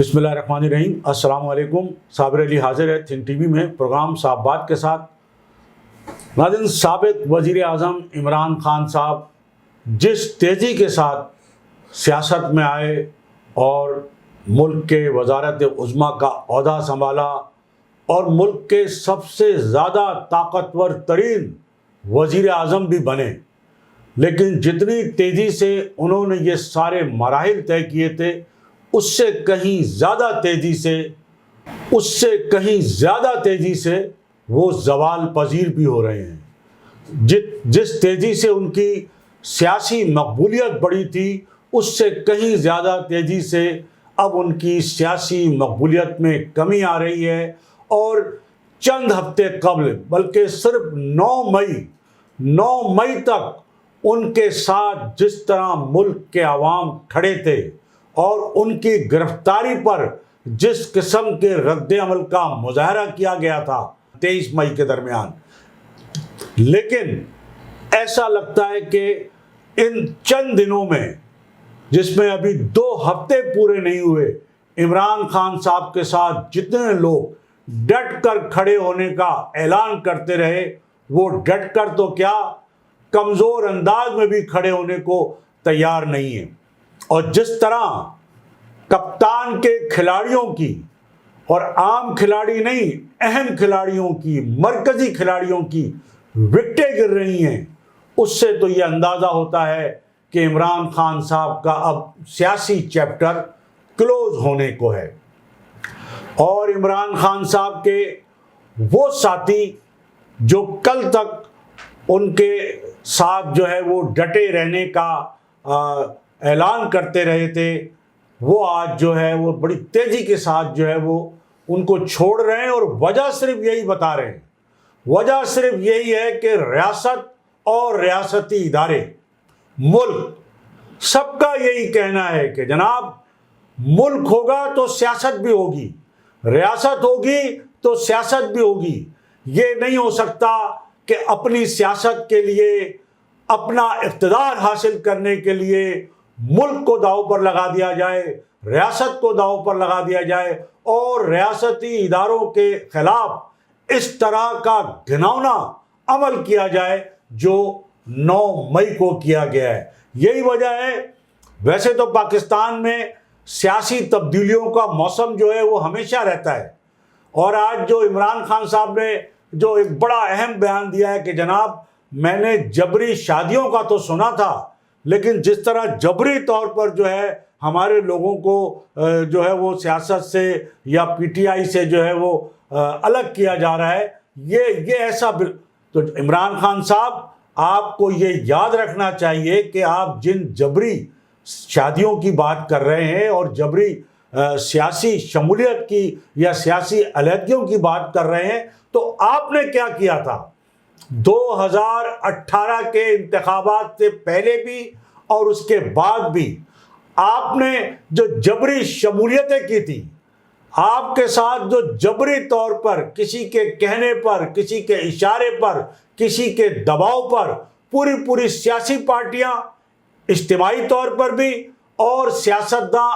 بسم اللہ الرحمن الرحیم۔ السلام علیکم۔ صابر علی حاضر ہے تھنک ٹی وی میں پروگرام صاحب بات کے ساتھ۔ ناظرین، سابق وزیر اعظم عمران خان صاحب جس تیزی کے ساتھ سیاست میں آئے اور ملک کے وزارت عظمیٰ کا عہدہ سنبھالا اور ملک کے سب سے زیادہ طاقتور ترین وزیر اعظم بھی بنے، لیکن جتنی تیزی سے انہوں نے یہ سارے مراحل طے کیے تھے اس سے کہیں زیادہ تیزی سے وہ زوال پذیر بھی ہو رہے ہیں۔ جس تیزی سے ان کی سیاسی مقبولیت بڑھی تھی اس سے کہیں زیادہ تیزی سے اب ان کی سیاسی مقبولیت میں کمی آ رہی ہے، اور چند ہفتے قبل بلکہ صرف 9 مئی تک ان کے ساتھ جس طرح ملک کے عوام کھڑے تھے اور ان کی گرفتاری پر جس قسم کے رد عمل کا مظاہرہ کیا گیا تھا 23 مئی کے درمیان، لیکن ایسا لگتا ہے کہ ان چند دنوں میں، جس میں ابھی 2 ہفتے پورے نہیں ہوئے، عمران خان صاحب کے ساتھ جتنے لوگ ڈٹ کر کھڑے ہونے کا اعلان کرتے رہے، وہ ڈٹ کر تو کیا، کمزور انداز میں بھی کھڑے ہونے کو تیار نہیں ہیں۔ اور جس طرح کپتان کے کھلاڑیوں کی، اور عام کھلاڑی نہیں، اہم کھلاڑیوں کی، مرکزی کھلاڑیوں کی وکٹیں گر رہی ہیں، اس سے تو یہ اندازہ ہوتا ہے کہ عمران خان صاحب کا اب سیاسی چیپٹر کلوز ہونے کو ہے۔ اور عمران خان صاحب کے وہ ساتھی جو کل تک ان کے ساتھ جو ہے وہ ڈٹے رہنے کا اعلان کرتے رہے تھے، وہ آج جو ہے وہ بڑی تیزی کے ساتھ جو ہے وہ ان کو چھوڑ رہے ہیں، اور وجہ صرف یہی بتا رہے ہیں، وجہ صرف یہی ہے کہ ریاست اور ریاستی ادارے، ملک، سب کا یہی کہنا ہے کہ جناب ملک ہوگا تو سیاست بھی ہوگی، ریاست ہوگی تو سیاست بھی ہوگی۔ یہ نہیں ہو سکتا کہ اپنی سیاست کے لیے، اپنا اقتدار حاصل کرنے کے لیے ملک کو داؤ پر لگا دیا جائے، ریاست کو داؤ پر لگا دیا جائے، اور ریاستی اداروں کے خلاف اس طرح کا گھناؤنا عمل کیا جائے جو 9 مئی کو کیا گیا ہے۔ یہی وجہ ہے، ویسے تو پاکستان میں سیاسی تبدیلیوں کا موسم جو ہے وہ ہمیشہ رہتا ہے، اور آج جو عمران خان صاحب نے جو ایک بڑا اہم بیان دیا ہے کہ جناب میں نے جبری شادیوں کا تو سنا تھا، لیکن جس طرح جبری طور پر جو ہے ہمارے لوگوں کو جو ہے وہ سیاست سے یا پی ٹی آئی سے جو ہے وہ الگ کیا جا رہا ہے، یہ ایسا تو عمران خان صاحب، آپ کو یہ یاد رکھنا چاہیے کہ آپ جن جبری شادیوں کی بات کر رہے ہیں اور جبری سیاسی شمولیت کی یا سیاسی علیحدگیوں کی بات کر رہے ہیں، تو آپ نے کیا کیا تھا 2018 کے انتخابات سے پہلے بھی اور اس کے بعد بھی؟ آپ نے جو جبری شمولیتیں کی تھی، آپ کے ساتھ جو جبری طور پر کسی کے کہنے پر، کسی کے اشارے پر، کسی کے دباؤ پر پوری سیاسی پارٹیاں اجتماعی طور پر بھی اور سیاستداں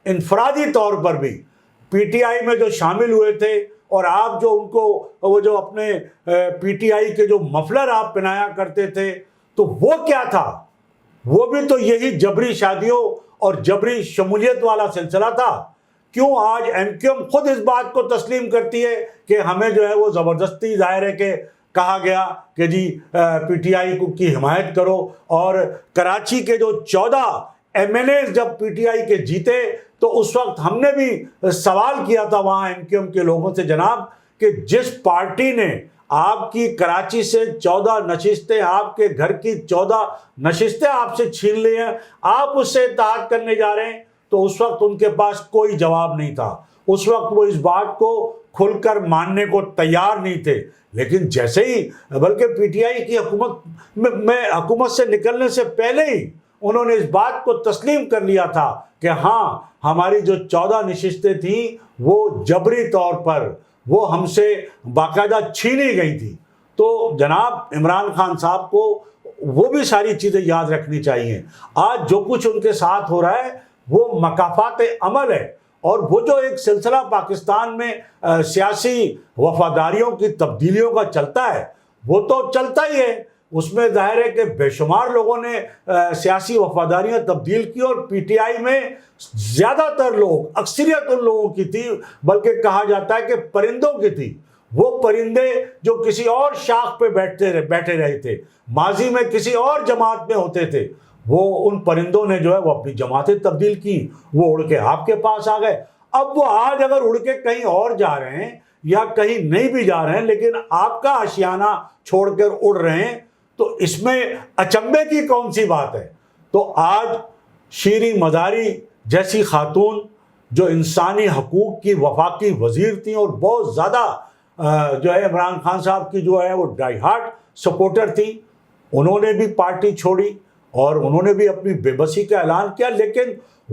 انفرادی طور پر بھی پی ٹی آئی میں جو شامل ہوئے تھے، اور آپ جو ان کو وہ جو اپنے پی ٹی آئی کے جو مفلر آپ پہنایا کرتے تھے، تو وہ کیا تھا؟ وہ بھی تو یہی جبری شادیوں اور جبری شمولیت والا سلسلہ تھا۔ کیوں آج ایم کیو ایم خود اس بات کو تسلیم کرتی ہے کہ ہمیں جو ہے وہ زبردستی ظاہر ہے کہ کہا گیا کہ جی پی ٹی آئی کی حمایت کرو، اور کراچی کے جو 14 ایم این اے جب پی ٹی آئی کے جیتے تو اس وقت ہم نے بھی سوال کیا تھا وہاں ایم کیو ایم کے لوگوں سے، جناب کہ جس پارٹی نے آپ کی کراچی سے 14 نشستیں، آپ کے گھر کی 14 نشستیں آپ سے چھین لی ہیں، آپ اس سے اتحاد کرنے جا رہے ہیں؟ تو اس وقت ان کے پاس کوئی جواب نہیں تھا، اس وقت وہ اس بات کو کھل کر ماننے کو تیار نہیں تھے۔ لیکن جیسے ہی، بلکہ پی ٹی آئی کی حکومت سے نکلنے سے پہلے ہی انہوں نے اس بات کو تسلیم کر لیا تھا کہ ہاں ہماری جو 14 نشستیں تھیں وہ جبری طور پر وہ ہم سے باقاعدہ چھینی گئی تھی۔ تو جناب عمران خان صاحب کو وہ بھی ساری چیزیں یاد رکھنی چاہیے۔ آج جو کچھ ان کے ساتھ ہو رہا ہے وہ مکافات عمل ہے، اور وہ جو ایک سلسلہ پاکستان میں سیاسی وفاداریوں کی تبدیلیوں کا چلتا ہے وہ تو چلتا ہی ہے. اس میں ظاہر ہے کہ بے شمار لوگوں نے سیاسی وفاداریاں تبدیل کی اور پی ٹی آئی میں زیادہ تر لوگ, اکثریت ان لوگوں کی تھی, بلکہ کہا جاتا ہے کہ پرندوں کی تھی. وہ پرندے جو کسی اور شاخ پہ بیٹھے رہے تھے, ماضی میں کسی اور جماعت میں ہوتے تھے, وہ ان پرندوں نے جو ہے وہ اپنی جماعتیں تبدیل کی, وہ اڑ کے آپ کے پاس آ گئے. اب وہ آج اگر اڑ کے کہیں اور جا رہے ہیں یا کہیں نہیں بھی جا رہے ہیں لیکن آپ کا آشیانہ چھوڑ کر اڑ رہے ہیں, تو اس میں اچنبے کی کون سی بات ہے؟ تو آج شیریں مزاری جیسی خاتون جو انسانی حقوق کی وفاقی وزیر تھیں اور بہت زیادہ جو ہے عمران خان صاحب کی جو ہے وہ ڈائی ہارٹ سپورٹر تھی, انہوں نے بھی پارٹی چھوڑی اور انہوں نے بھی اپنی بے بسی کا اعلان کیا. لیکن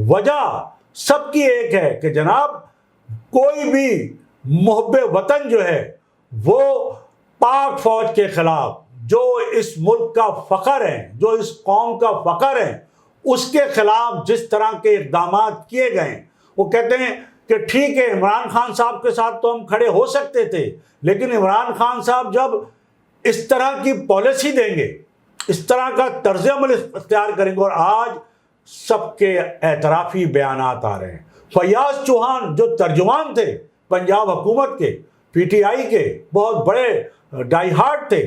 وجہ سب کی ایک ہے کہ جناب کوئی بھی محب وطن جو ہے وہ پاک فوج کے خلاف, جو اس ملک کا فخر ہے, جو اس قوم کا فخر ہے, اس کے خلاف جس طرح کے اقدامات کیے گئے, وہ کہتے ہیں کہ ٹھیک ہے عمران خان صاحب کے ساتھ تو ہم کھڑے ہو سکتے تھے, لیکن عمران خان صاحب جب اس طرح کی پالیسی دیں گے, اس طرح کا طرز عمل اختیار کریں گے, اور آج سب کے اعترافی بیانات آ رہے ہیں. فیاض چوہان جو ترجمان تھے پنجاب حکومت کے, پی ٹی آئی کے بہت بڑے ڈائی ہارٹ تھے,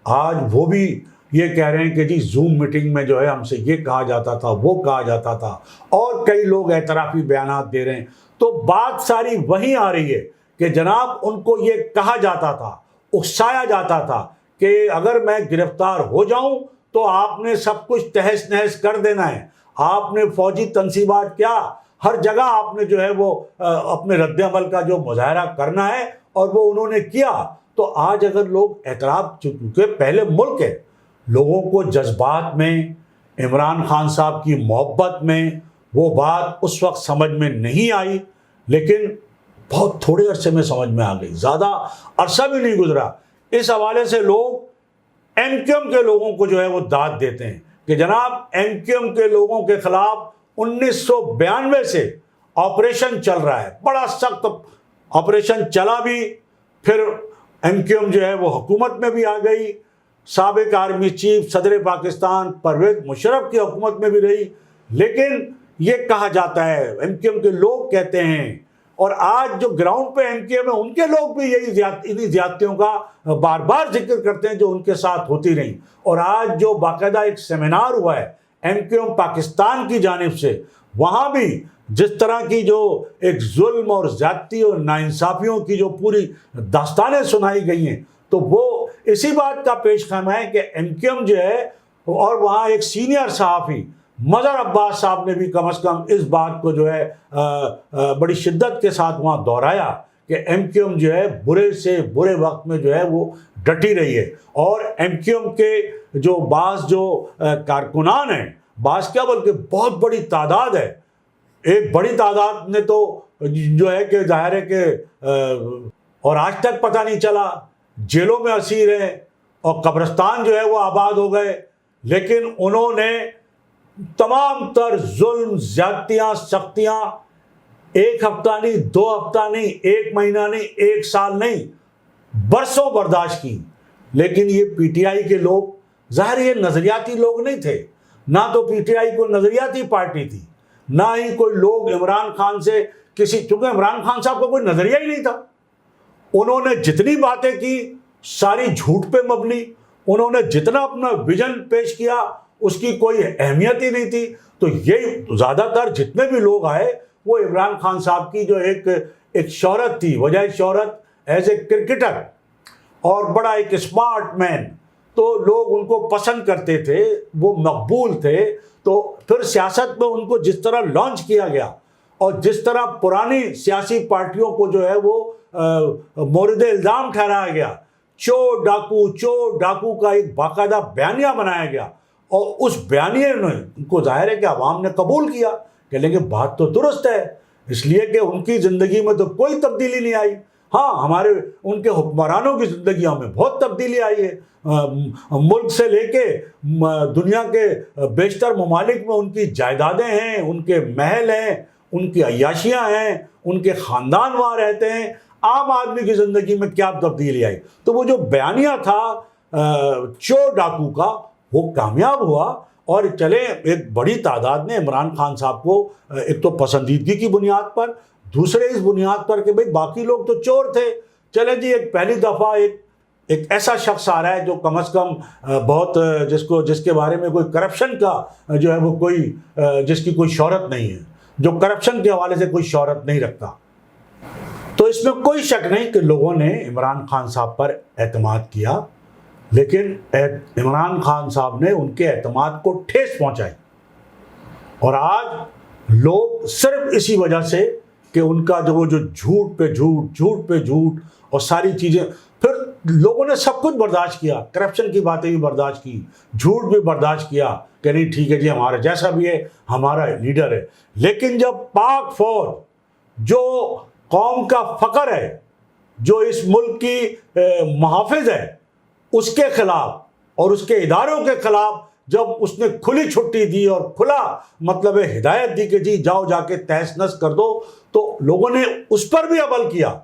آج وہ بھی یہ کہہ رہے ہیں کہ جی زوم میٹنگ میں جو ہے ہم سے یہ کہا جاتا تھا, وہ کہا جاتا تھا, اور کئی لوگ اعترافی بیانات دے رہے ہیں. تو بات ساری وہیں آ رہی ہے کہ جناب ان کو یہ کہا جاتا تھا, اکسایا جاتا تھا کہ اگر میں گرفتار ہو جاؤں تو آپ نے سب کچھ تہس نہس کر دینا ہے, آپ نے فوجی تنصیبات کیا, ہر جگہ آپ نے جو ہے وہ اپنے رد عمل کا جو مظاہرہ کرنا ہے, اور وہ انہوں نے کیا. تو آج اگر لوگ اعتراف, چونکہ پہلے ملک ہے, لوگوں کو جذبات میں عمران خان صاحب کی محبت میں وہ بات اس وقت سمجھ میں نہیں آئی, لیکن بہت تھوڑے عرصے میں سمجھ میں آ گئی, زیادہ عرصہ بھی نہیں گزرا. اس حوالے سے لوگ ایم کیو ایم کے لوگوں کو جو ہے وہ داد دیتے ہیں کہ جناب ایم کیو ایم کے لوگوں کے خلاف 1992 سے آپریشن چل رہا ہے, بڑا سخت آپریشن چلا بھی, پھر ایم کیو ایم جو ہے وہ حکومت میں بھی آ گئی, سابق آرمی چیف صدر پاکستان پرویز مشرف کی حکومت میں بھی رہی. لیکن یہ کہا جاتا ہے, ایم کیو ایم کے لوگ کہتے ہیں, اور آج جو گراؤنڈ پہ ایم کیو ایم ہے ان کے لوگ بھی انہی زیادتیوں کا بار بار ذکر کرتے ہیں جو ان کے ساتھ ہوتی رہیں. اور آج جو باقاعدہ ایک سیمینار ہوا ہے ایم کیو ایم پاکستان کی جانب سے, وہاں بھی جس طرح کی جو ایک ظلم اور زیادتی اور ناانصافیوں کی جو پوری داستانیں سنائی گئی ہیں, تو وہ اسی بات کا پیش خیمہ ہے کہ ایم کیو ایم جو ہے, اور وہاں ایک سینئر صحافی مظہر عباس صاحب نے بھی کم از کم اس بات کو جو ہے بڑی شدت کے ساتھ وہاں دہرایا کہ ایم کیو ایم جو ہے برے سے برے وقت میں جو ہے وہ ڈٹی رہی ہے. اور ایم کیو ایم کے جو بعض جو کارکنان ہیں, بعض کیا بلکہ بہت بڑی تعداد ہے, ایک بڑی تعداد نے تو جو ہے کہ ظاہر ہے کہ اور آج تک پتہ نہیں چلا, جیلوں میں اسیر ہیں اور قبرستان جو ہے وہ آباد ہو گئے, لیکن انہوں نے تمام تر ظلم, زیادتیاں, سختیاں ایک ہفتہ نہیں, 2 ہفتہ نہیں, 1 مہینہ نہیں, 1 سال نہیں, برسوں برداشت کی. لیکن یہ پی ٹی آئی کے لوگ, ظاہر یہ نظریاتی لوگ نہیں تھے, نہ تو پی ٹی آئی کوئی نظریاتی پارٹی تھی, نہ ہی کوئی لوگ عمران خان سے چونکہ عمران خان صاحب کو کوئی نظریہ ہی نہیں تھا. انہوں نے جتنی باتیں کی ساری جھوٹ پہ مبنی, انہوں نے جتنا اپنا ویژن پیش کیا اس کی کوئی اہمیت ہی نہیں تھی. تو یہ زیادہ تر جتنے بھی لوگ آئے وہ عمران خان صاحب کی جو ایک شہرت تھی, وجہ شہرت ایز اے کرکٹر اور بڑا ایک اسمارٹ مین, تو لوگ ان کو پسند کرتے تھے, وہ مقبول تھے. تو پھر سیاست میں ان کو جس طرح لانچ کیا گیا اور جس طرح پرانی سیاسی پارٹیوں کو جو ہے وہ مورد الزام ٹھہرایا گیا, چور ڈاکو کا ایک باقاعدہ بیانیہ بنایا گیا, اور اس بیانیے نے ان کو ظاہر ہے کہ عوام نے قبول کیا کہ لیکن بات تو درست ہے, اس لیے کہ ان کی زندگی میں تو کوئی تبدیلی نہیں آئی. ہاں, ان کے حکمرانوں کی زندگیوں میں بہت تبدیلی آئی ہے. ملک سے لے کے دنیا کے بیشتر ممالک میں ان کی جائیدادیں ہیں, ان کے محل ہیں, ان کی عیاشیاں ہیں, ان کے خاندان وہاں رہتے ہیں, عام آدمی کی زندگی میں کیا تبدیلی آئی. تو وہ جو بیانیہ تھا چور ڈاکو کا, وہ کامیاب ہوا, اور چلے ایک بڑی تعداد نے عمران خان صاحب کو ایک تو پسندیدگی کی بنیاد پر, دوسرے اس بنیاد پر کہ بھئی باقی لوگ تو چور تھے, چلے جی ایک پہلی دفعہ ایک ایسا شخص آ رہا ہے جو کم از کم بہت جس کے بارے میں کوئی کرپشن کا جو ہے وہ کوئی جس کی کوئی شہرت نہیں ہے, جو کرپشن کے حوالے سے کوئی شہرت نہیں رکھتا. تو اس میں کوئی شک نہیں کہ لوگوں نے عمران خان صاحب پر اعتماد کیا, لیکن عمران خان صاحب نے ان کے اعتماد کو ٹھیس پہنچائی. اور آج لوگ صرف اسی وجہ سے کہ ان کا جو جھوٹ پہ جھوٹ اور ساری چیزیں, پھر لوگوں نے سب کچھ برداشت کیا, کرپشن کی باتیں بھی برداشت کی, جھوٹ بھی برداشت کیا کہ نہیں ٹھیک ہے جی ہمارا جیسا بھی ہے ہمارا لیڈر ہے. لیکن جب پاک فوج جو قوم کا فخر ہے, جو اس ملک کی محافظ ہے, اس کے خلاف اور اس کے اداروں کے خلاف جب اس نے کھلی چھٹی دی اور کھلا مطلب ہدایت دی کہ جی جاؤ جا کے تہس نس کر دو, تو لوگوں نے اس پر بھی عمل کیا.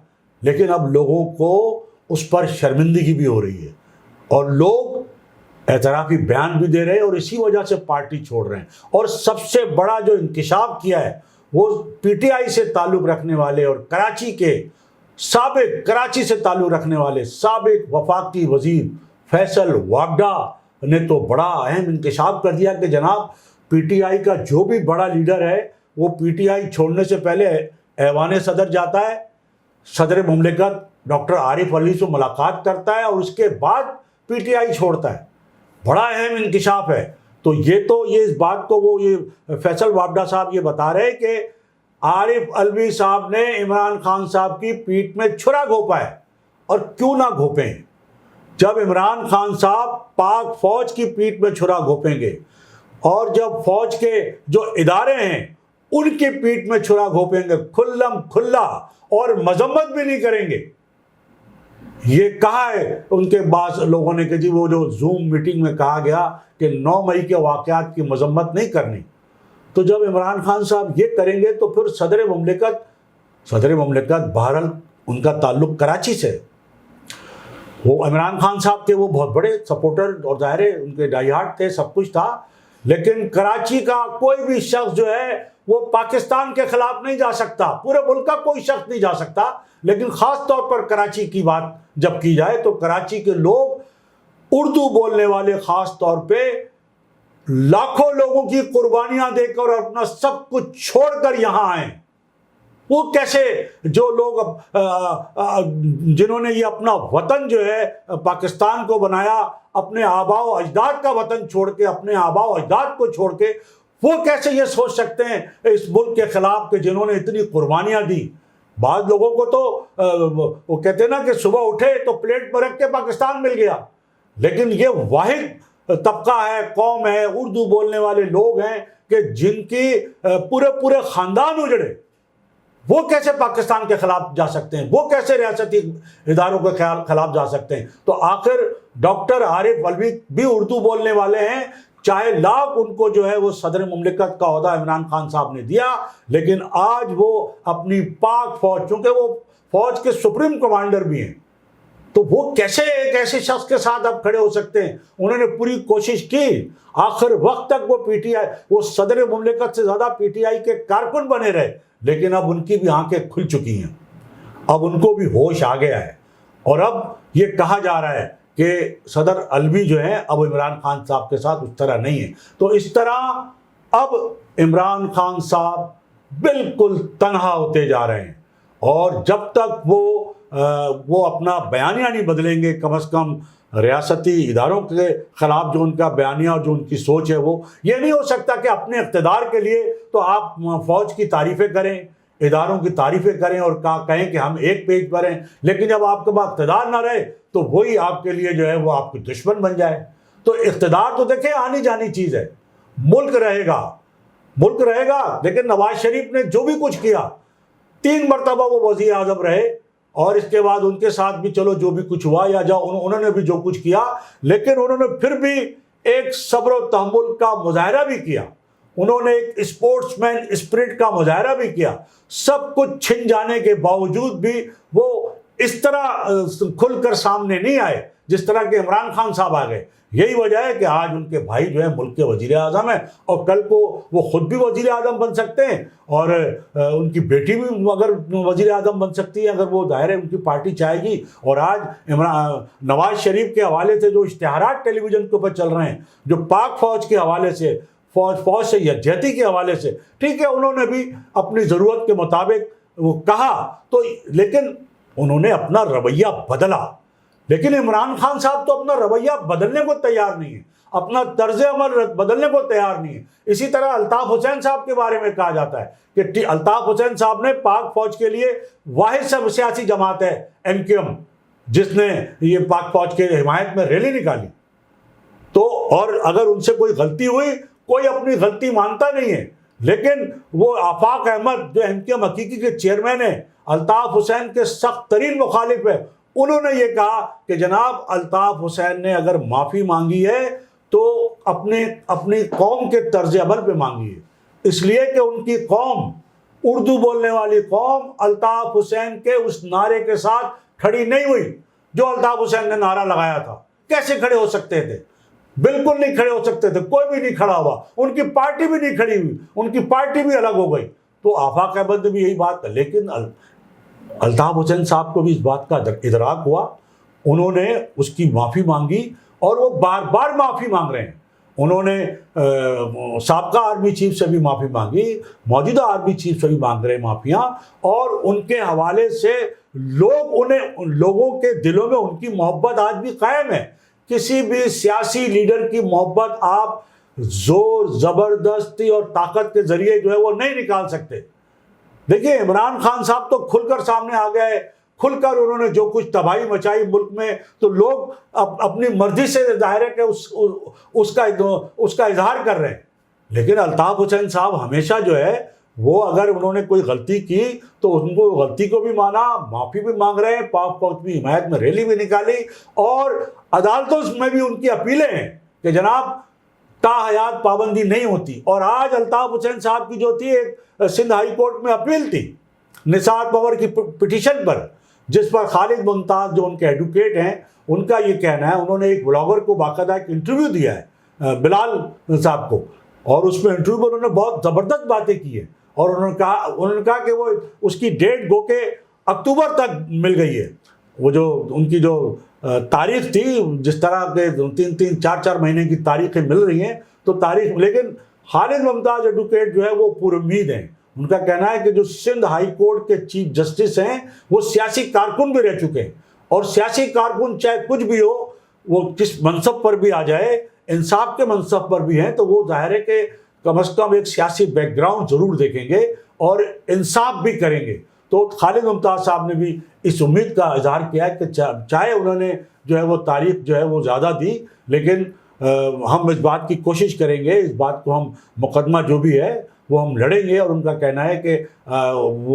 لیکن اب لوگوں کو اس پر شرمندگی بھی ہو رہی ہے, اور لوگ اعترافی بیان بھی دے رہے ہیں, اور اسی وجہ سے پارٹی چھوڑ رہے ہیں. اور سب سے بڑا جو انکشاف کیا ہے وہ پی ٹی آئی سے تعلق رکھنے والے اور کراچی سے تعلق رکھنے والے سابق وفاقی وزیر فیصل واگڈا نے تو بڑا اہم انکشاف کر دیا کہ جناب پی ٹی آئی کا جو بھی بڑا لیڈر ہے وہ پی ٹی آئی چھوڑنے سے پہلے ایوان صدر جاتا ہے, صدر مملکت ڈاکٹر عارف علی سے ملاقات کرتا ہے, اور اس کے بعد پی ٹی آئی چھوڑتا ہے. بڑا اہم انکشاف ہے. تو یہ اس بات کو وہ یہ فیصل واگڈا صاحب یہ بتا رہے کہ عارف علوی صاحب نے عمران خان صاحب کی پیٹھ میں چھرا گھونپا ہے, اور کیوں نہ گھونپیں. جب عمران خان صاحب پاک فوج کی پیٹھ میں چھرا گھونپیں گے, اور جب فوج کے جو ادارے ہیں ان کی پیٹھ میں چھرا گھونپیں گے کھلم کھلا, اور مذمت بھی نہیں کریں گے. یہ کہا ہے ان کے بعض لوگوں نے کہ جی وہ جو زوم میٹنگ میں کہا گیا کہ 9 مئی کے واقعات کی مذمت نہیں کرنی. تو جب عمران خان صاحب یہ کریں گے تو پھر صدر مملکت بہرحال ان کا تعلق کراچی سے, وہ عمران خان صاحب کے وہ بہت بڑے سپورٹر اور ظاہر ان کے ڈائی ہارٹ تھے, سب کچھ تھا. لیکن کراچی کا کوئی بھی شخص جو ہے وہ پاکستان کے خلاف نہیں جا سکتا, پورے ملک کا کوئی شخص نہیں جا سکتا. لیکن خاص طور پر کراچی کی بات جب کی جائے تو کراچی کے لوگ اردو بولنے والے خاص طور پہ لاکھوں لوگوں کی قربانیاں دے کر اور اپنا سب کچھ چھوڑ کر یہاں آئے. وہ کیسے جو لوگ جنہوں نے یہ اپنا وطن جو ہے پاکستان کو بنایا, اپنے آباء و اجداد کا وطن چھوڑ کے, اپنے آباء و اجداد کو چھوڑ کے, وہ کیسے یہ سوچ سکتے ہیں اس ملک کے خلاف کہ جنہوں نے اتنی قربانیاں دی. بعض لوگوں کو تو وہ کہتے ہیں نا کہ صبح اٹھے تو پلیٹ پر رکھ کے پاکستان مل گیا, لیکن یہ واحد طبقہ ہے, قوم ہے, اردو بولنے والے لوگ ہیں کہ جن کی پورے خاندان اجڑے, وہ کیسے پاکستان کے خلاف جا سکتے ہیں, وہ کیسے ریاستی اداروں کے خلاف جا سکتے ہیں. تو آخر ڈاکٹر عارف علوی بھی اردو بولنے والے ہیں, چاہے لاکھ ان کو جو ہے وہ صدر مملکت کا عہدہ عمران خان صاحب نے دیا, لیکن آج وہ اپنی پاک فوج, چونکہ وہ فوج کے سپریم کمانڈر بھی ہیں, تو وہ کیسے ایک ایسے شخص کے ساتھ اب کھڑے ہو سکتے ہیں. انہوں نے پوری کوشش کی, آخر وقت تک وہ پی ٹی آئی, وہ صدر مملکت سے زیادہ پی ٹی آئی کے کارکن بنے رہے, لیکن اب ان کی بھی آنکھیں کھل چکی ہیں, اب ان کو بھی ہوش آ گیا ہے. اور اب یہ کہا جا رہا ہے کہ صدر علوی جو ہیں اب عمران خان صاحب کے ساتھ اس طرح نہیں ہے. تو اس طرح اب عمران خان صاحب بالکل تنہا ہوتے جا رہے ہیں, اور جب تک وہ اپنا بیانیہ نہیں بدلیں گے, کم از کم ریاستی اداروں کے خلاف جو ان کا بیانیہ اور جو ان کی سوچ ہے, وہ یہ نہیں ہو سکتا کہ اپنے اقتدار کے لیے تو آپ فوج کی تعریفیں کریں, اداروں کی تعریفیں کریں اور کہیں کہ ہم ایک پیج پر ہیں, لیکن جب آپ کے پاس اقتدار نہ رہے تو وہی آپ کے لیے جو ہے وہ آپ کے دشمن بن جائے. تو اقتدار تو دیکھیں آنی جانی چیز ہے, ملک رہے گا, لیکن نواز شریف نے جو بھی کچھ کیا, 3 مرتبہ وہ وزیر اعظم رہے, اور اس کے بعد ان کے ساتھ بھی چلو جو بھی کچھ ہوا یا انہوں نے بھی جو کچھ کیا, لیکن انہوں نے پھر بھی ایک صبر و تحمل کا مظاہرہ بھی کیا. انہوں نے ایک اسپورٹس مین اسپرٹ کا مظاہرہ بھی کیا. سب کچھ چھن جانے کے باوجود بھی وہ اس طرح کھل کر سامنے نہیں آئے جس طرح کہ عمران خان صاحب آ گئے. یہی وجہ ہے کہ آج ان کے بھائی جو ہے ملک کے وزیر اعظم ہیں, اور کل کو وہ خود بھی وزیر اعظم بن سکتے ہیں, اور ان کی بیٹی بھی اگر وزیر اعظم بن سکتی ہے اگر وہ ظاہر ہے ان کی پارٹی چاہے گی. اور آج نواز شریف کے حوالے سے جو اشتہارات ٹیلی ویژن کے اوپر چل رہے ہیں, جو پاک فوج کے حوالے سے, فوج سے یکجہتی کے حوالے سے, ٹھیک ہے انہوں نے بھی اپنی ضرورت کے مطابق وہ کہا تو, لیکن انہوں نے اپنا رویہ بدلا. لیکن عمران خان صاحب تو اپنا رویہ بدلنے کو تیار نہیں ہے, اپنا طرز عمل بدلنے کو تیار نہیں ہے. اسی طرح الطاف حسین صاحب کے بارے میں کہا جاتا ہے کہ الطاف حسین صاحب نے پاک فوج کے لیے واحد سیاسی جماعت ہے MQM جس نے یہ پاک فوج کے حمایت میں ریلی نکالی. تو اور اگر ان سے کوئی غلطی ہوئی, کوئی اپنی غلطی مانتا نہیں ہے, لیکن وہ آفاق احمد جو MQM حقیقی کے چیئرمین ہیں, الطاف حسین کے سخت ترین مخالف ہے, انہوں نے یہ کہا کہ جناب الطاف حسین نے اگر معافی مانگی ہے تو اپنی قوم کے طرز عمل پہ مانگی ہے, اس لیے کہ ان کی قوم, اردو بولنے والی قوم, الطاف حسین کے اس نعرے کے ساتھ کھڑی نہیں ہوئی جو الطاف حسین نے نعرہ لگایا تھا. کیسے کھڑے ہو سکتے تھے؟ بالکل نہیں کھڑے ہو سکتے تھے, کوئی بھی نہیں کھڑا ہوا, ان کی پارٹی بھی نہیں کھڑی ہوئی, ان کی پارٹی بھی الگ ہو گئی. تو آفاق احمد نے بھی یہی بات, لیکن الطاف حسین صاحب کو بھی اس بات کا ادراک ہوا, انہوں نے اس کی معافی مانگی اور وہ بار بار معافی مانگ رہے ہیں. انہوں نے سابقہ آرمی چیف سے بھی معافی مانگی, موجودہ آرمی چیف سے بھی مانگ رہے ہیں معافیاں, اور ان کے حوالے سے لوگوں کے دلوں میں ان کی محبت آج بھی قائم ہے. کسی بھی سیاسی لیڈر کی محبت آپ زور, زبردستی اور طاقت کے ذریعے جو ہے وہ نہیں نکال سکتے. دیکھیے عمران خان صاحب تو کھل کر سامنے آ گئے, کھل کر انہوں نے جو کچھ تباہی مچائی ملک میں, تو لوگ اپنی مرضی سے ظاہر ہے کہ اس کا اظہار کر رہے ہیں. لیکن الطاف حسین صاحب ہمیشہ جو ہے وہ اگر انہوں نے کوئی غلطی کی تو ان کو غلطی کو بھی مانا, معافی بھی مانگ رہے ہیں, پاک فوج کی حمایت میں ریلی بھی نکالی, اور عدالتوں میں بھی ان کی اپیلیں ہیں کہ جناب تا حیات پابندی نہیں ہوتی. اور آج الطاف حسین صاحب کی جو تھی ایک سندھ ہائی کورٹ میں اپیل تھی نثار پور کی پٹیشن پر, جس پر خالد ممتاز جو ان کے ایڈوکیٹ ہیں ان کا یہ کہنا ہے, انہوں نے ایک بلاگر کو باقاعدہ ایک انٹرویو دیا ہے بلال صاحب کو, اور اس میں انٹرویو میں انہوں نے بہت زبردست باتیں کی ہیں, اور انہوں نے کہا کہ وہ اس کی ڈیٹ گو کہ اکتوبر تک مل گئی ہے. وہ جو ان کی جو تاریخ تھی, جس طرح کے 3-4 مہینے کی تاریخیں مل رہی ہیں تو تاریخ, لیکن خالد ممتاز ایڈوکیٹ جو ہے وہ پر امید ہیں. ان کا کہنا ہے کہ جو سندھ ہائی کورٹ کے چیف جسٹس ہیں وہ سیاسی کارکن بھی رہ چکے ہیں, اور سیاسی کارکن چاہے کچھ بھی ہو, وہ کس منصب پر بھی آ جائے, انصاف کے منصب پر بھی ہیں, تو وہ ظاہر ہے کہ کم از کم ایک سیاسی بیک گراؤنڈ ضرور دیکھیں گے اور انصاف بھی کریں گے. تو خالد ممتاز صاحب نے بھی اس امید کا اظہار کیا ہے کہ چاہے انہوں نے جو ہے وہ تاریخ جو ہے وہ زیادہ دی, لیکن ہم اس بات کی کوشش کریں گے, اس بات کو ہم مقدمہ جو بھی ہے وہ ہم لڑیں گے. اور ان کا کہنا ہے کہ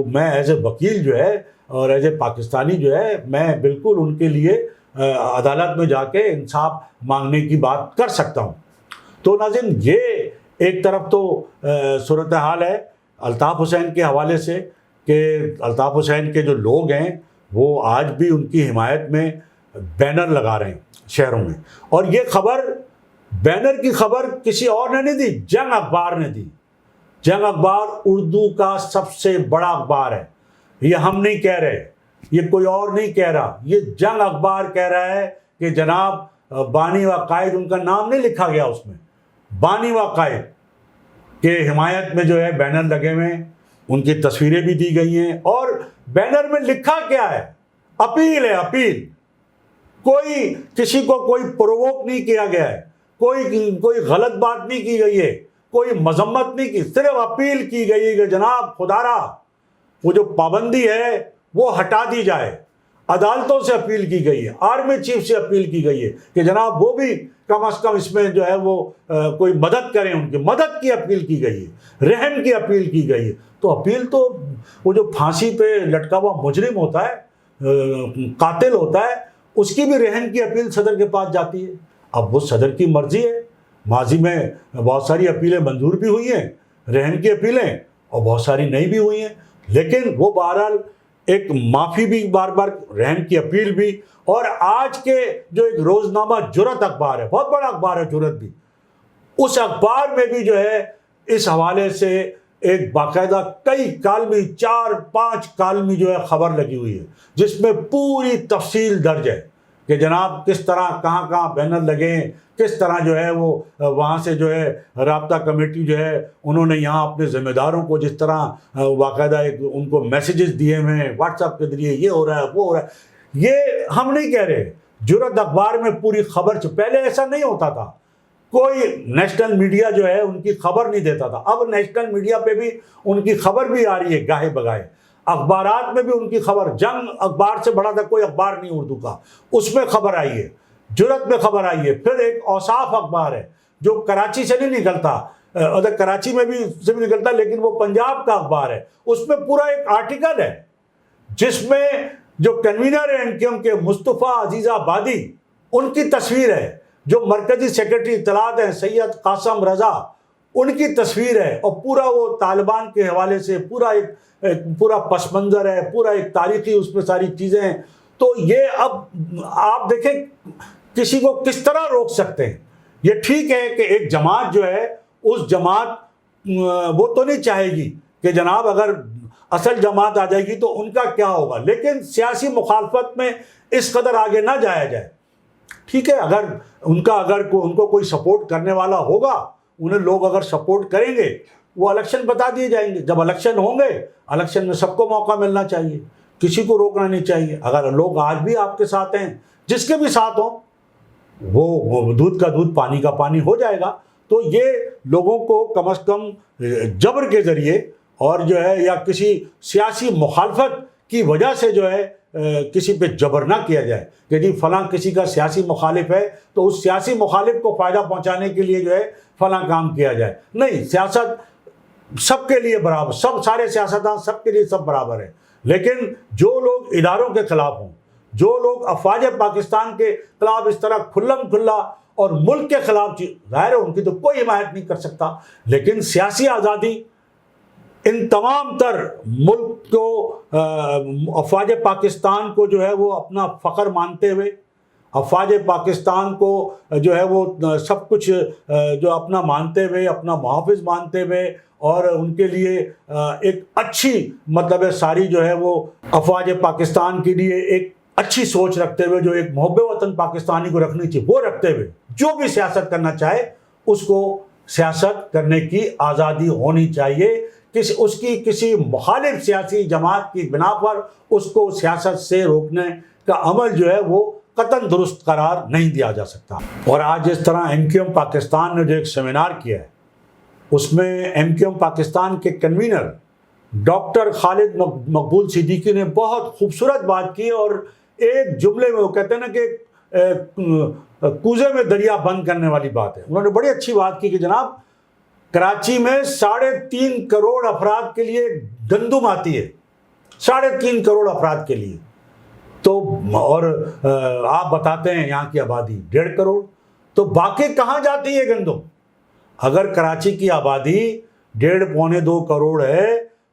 میں ایز اے وکیل جو ہے اور ایز اے پاکستانی جو ہے میں بالکل ان کے لیے عدالت میں جا کے انصاف مانگنے کی بات کر سکتا ہوں. تو ناظرین یہ ایک طرف تو صورتحال ہے الطاف حسین کے حوالے سے کہ الطاف حسین کے جو لوگ ہیں وہ آج بھی ان کی حمایت میں بینر لگا رہے ہیں شہروں میں. اور یہ خبر, بینر کی خبر کسی اور نے نہیں دی, جنگ اخبار نے دی. جنگ اخبار اردو کا سب سے بڑا اخبار ہے, یہ ہم نہیں کہہ رہے, یہ کوئی اور نہیں کہہ رہا, یہ جنگ اخبار کہہ رہا ہے کہ جناب بانی و قائد, ان کا نام نہیں لکھا گیا اس میں, بانی و قائد کے حمایت میں جو ہے بینر لگے ہوئے ہیں, ان کی تصویریں بھی دی گئی ہیں, اور بینر میں لکھا کیا ہے, اپیل ہے, اپیل. کوئی کسی کو کوئی پرووک نہیں کیا گیا ہے, کوئی غلط بات نہیں کی گئی ہے, کوئی مذمت نہیں کی, صرف اپیل کی گئی ہے کہ جناب خدارا وہ جو پابندی ہے وہ ہٹا دی جائے. عدالتوں سے اپیل کی گئی ہے, آرمی چیف سے اپیل کی گئی ہے کہ جناب وہ بھی کم از کم اس میں جو ہے وہ کوئی مدد کریں, ان کی مدد کی اپیل کی گئی ہے, رحم کی اپیل کی گئی ہے. تو اپیل تو وہ جو پھانسی پہ لٹکا ہوا مجرم ہوتا ہے, قاتل ہوتا ہے, اس کی بھی رحم کی اپیل صدر کے پاس جاتی ہے. اب وہ صدر کی مرضی ہے, ماضی میں بہت ساری اپیلیں منظور بھی ہوئی ہیں، رہن کی اپیلیں، اور بہت ساری نہیں بھی ہوئی ہیں، لیکن وہ بہرحال ایک معافی بھی بار بار، رہن کی اپیل بھی، اور آج کے جو ایک روزنامہ جرأت اخبار ہے، بہت بڑا اخبار ہے جرأت بھی، اس اخبار میں بھی جو ہے اس حوالے سے ایک باقاعدہ کئی کالمی، 4-5 کالمی جو ہے خبر لگی ہوئی ہے، جس میں پوری تفصیل درج ہے کہ جناب کس طرح کہاں کہاں بینر لگے ہیں، کس طرح جو ہے وہ وہاں سے جو ہے رابطہ کمیٹی جو ہے انہوں نے یہاں اپنے ذمہ داروں کو جس طرح باقاعدہ ایک ان کو میسیجز دیے ہوئے ہیں واٹس ایپ کے ذریعے، یہ ہو رہا ہے وہ ہو رہا ہے، یہ ہم نہیں کہہ رہے، جرأت اخبار میں پوری خبر پہلے ایسا نہیں ہوتا تھا، کوئی نیشنل میڈیا جو ہے ان کی خبر نہیں دیتا تھا، اب نیشنل میڈیا پہ بھی ان کی خبر بھی آ رہی ہے گاہے بگاہے، اخبارات میں بھی ان کی خبر، جنگ اخبار سے بڑا تھا کوئی اخبار نہیں اردو کا، اس میں خبر آئی ہے، جرأت میں خبر آئی ہے، پھر ایک اوصاف اخبار ہے جو کراچی سے نہیں نکلتا، کراچی میں بھی سے بھی نکلتا لیکن وہ پنجاب کا اخبار ہے، اس میں پورا ایک آرٹیکل ہے جس میں جو کنوینر ہیں انکم کے مصطفیٰ عزیز آبادی، ان کی تصویر ہے، جو مرکزی سیکرٹری اطلاعات ہیں سید قاسم رضا، ان کی تصویر ہے، اور پورا وہ طالبان کے حوالے سے پورا پس منظر ہے، پورا ایک تاریخی اس میں ساری چیزیں ہیں، تو یہ اب آپ دیکھیں کسی کو کس طرح روک سکتے ہیں؟ یہ ٹھیک ہے کہ ایک جماعت جو ہے اس جماعت وہ تو نہیں چاہے گی کہ جناب اگر اصل جماعت آ جائے گی تو ان کا کیا ہوگا، لیکن سیاسی مخالفت میں اس قدر آگے نہ جایا جائے، ٹھیک ہے، اگر ان کو کوئی سپورٹ کرنے والا ہوگا، انہیں لوگ اگر سپورٹ کریں گے وہ الیکشن بتا دیے جائیں گے، جب الیکشن ہوں گے الیکشن میں سب کو موقع ملنا چاہیے، کسی کو روکنا نہیں چاہیے، اگر لوگ آج بھی آپ کے ساتھ ہیں، جس کے بھی ساتھ ہوں، وہ دودھ کا دودھ پانی کا پانی ہو جائے گا، تو یہ لوگوں کو کم از کم جبر کے ذریعے اور جو ہے یا کسی سیاسی مخالفت کی وجہ سے جو ہے کسی پہ جبر نہ کیا جائے کہ جی فلاں کسی کا سیاسی مخالف ہے تو اس سیاسی مخالف کو فائدہ پہنچانے کے لیے جو ہے فلاں کام کیا جائے، نہیں، سیاست سب کے لیے برابر، سارے سیاستدان سب کے لیے سب برابر ہیں، لیکن جو لوگ اداروں کے خلاف ہوں، جو لوگ افواج پاکستان کے خلاف اس طرح کھلم کھلا اور ملک کے خلاف، ظاہر ہے ان کی تو کوئی حمایت نہیں کر سکتا، لیکن سیاسی آزادی ان تمام تر ملک کو افواج پاکستان کو جو ہے وہ اپنا فخر مانتے ہوئے، افواج پاکستان کو جو ہے وہ سب کچھ جو اپنا مانتے ہوئے، اپنا محافظ مانتے ہوئے، اور ان کے لیے ایک اچھی مطلب ہے ساری جو ہے وہ افواج پاکستان کے لیے ایک اچھی سوچ رکھتے ہوئے، جو ایک محب وطن پاکستانی کو رکھنی چاہیے وہ رکھتے ہوئے جو بھی سیاست کرنا چاہے اس کو سیاست کرنے کی آزادی ہونی چاہیے، اس کی کسی مخالف سیاسی جماعت کی بنا پر اس کو سیاست سے روکنے کا عمل جو ہے وہ قطعاً درست قرار نہیں دیا جا سکتا۔ اور آج جس طرح ایم کیو ایم پاکستان نے جو ایک سیمینار کیا ہے، اس میں ایم کیو ایم پاکستان کے کنوینر ڈاکٹر خالد مقبول صدیقی نے بہت خوبصورت بات کی، اور ایک جملے میں وہ کہتے ہیں نا کہ کوزے میں دریا بند کرنے والی بات ہے، انہوں نے بڑی اچھی بات کی کہ جناب کراچی میں 3.5 کروڑ افراد کے لیے گندم آتی ہے، 3.5 کروڑ افراد کے لیے، تو اور آپ بتاتے ہیں یہاں کی آبادی 1.5 کروڑ، تو باقی کہاں جاتی ہے گندم؟ اگر کراچی کی آبادی 1.5-2 کروڑ ہے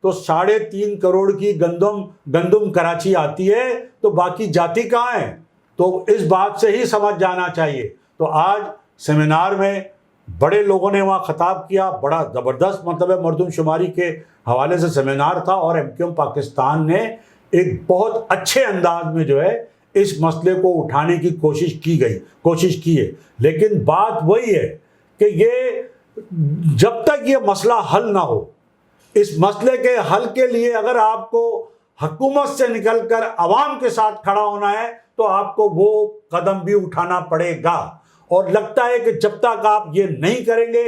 تو 3.5 کروڑ کی گندم کراچی آتی ہے، تو باقی جاتی کہاں ہے؟ تو اس بات سے ہی سمجھ جانا چاہیے۔ تو آج سیمینار میں بڑے لوگوں نے وہاں خطاب کیا، بڑا زبردست مطلب ہے مردم شماری کے حوالے سے سیمینار تھا، اور ایم کیو ایم پاکستان نے ایک بہت اچھے انداز میں جو ہے اس مسئلے کو اٹھانے کی کوشش کی ہے، لیکن بات وہی ہے کہ یہ جب تک یہ مسئلہ حل نہ ہو، اس مسئلے کے حل کے لیے اگر آپ کو حکومت سے نکل کر عوام کے ساتھ کھڑا ہونا ہے تو آپ کو وہ قدم بھی اٹھانا پڑے گا، اور لگتا ہے کہ جب تک آپ یہ نہیں کریں گے،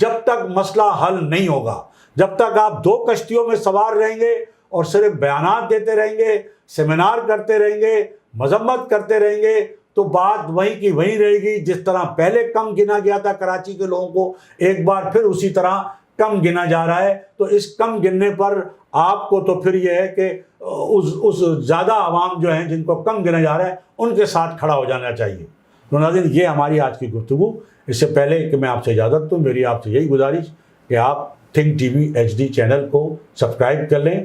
جب تک مسئلہ حل نہیں ہوگا، جب تک آپ 2 کشتیوں میں سوار رہیں گے اور صرف بیانات دیتے رہیں گے، سیمینار کرتے رہیں گے، مذمت کرتے رہیں گے، تو بات وہیں کی وہیں رہے گی۔ جس طرح پہلے کم گنا گیا تھا کراچی کے لوگوں کو، ایک بار پھر اسی طرح کم گنا جا رہا ہے، تو اس کم گننے پر آپ کو تو پھر یہ ہے کہ اس زیادہ عوام جو ہیں جن کو کم گنا جا رہا ہے ان کے ساتھ کھڑا ہو جانا چاہیے۔ تو ناظرین یہ ہماری آج کی گفتگو. اس سے پہلے کہ میں آپ سے اجازت دوں میری آپ سے یہی گزارش کہ آپ think T V HD channel کو سبسکرائب کر لیں,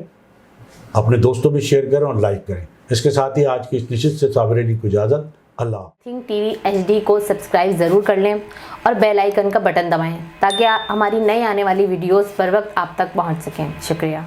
اپنے دوستوں بھی شیئر کریں اور لائک کریں. اس کے ساتھ ہی آج کی اس نشست سے صابر علی کو اجازت. اللہ. تھنک ٹی وی HD کو سبسکرائب ضرور کر لیں اور بیل آئیکن کا بٹن دبائیں تاکہ ہماری نئی آنے والی ویڈیوز پر وقت آپ تک پہنچ سکیں. شکریہ.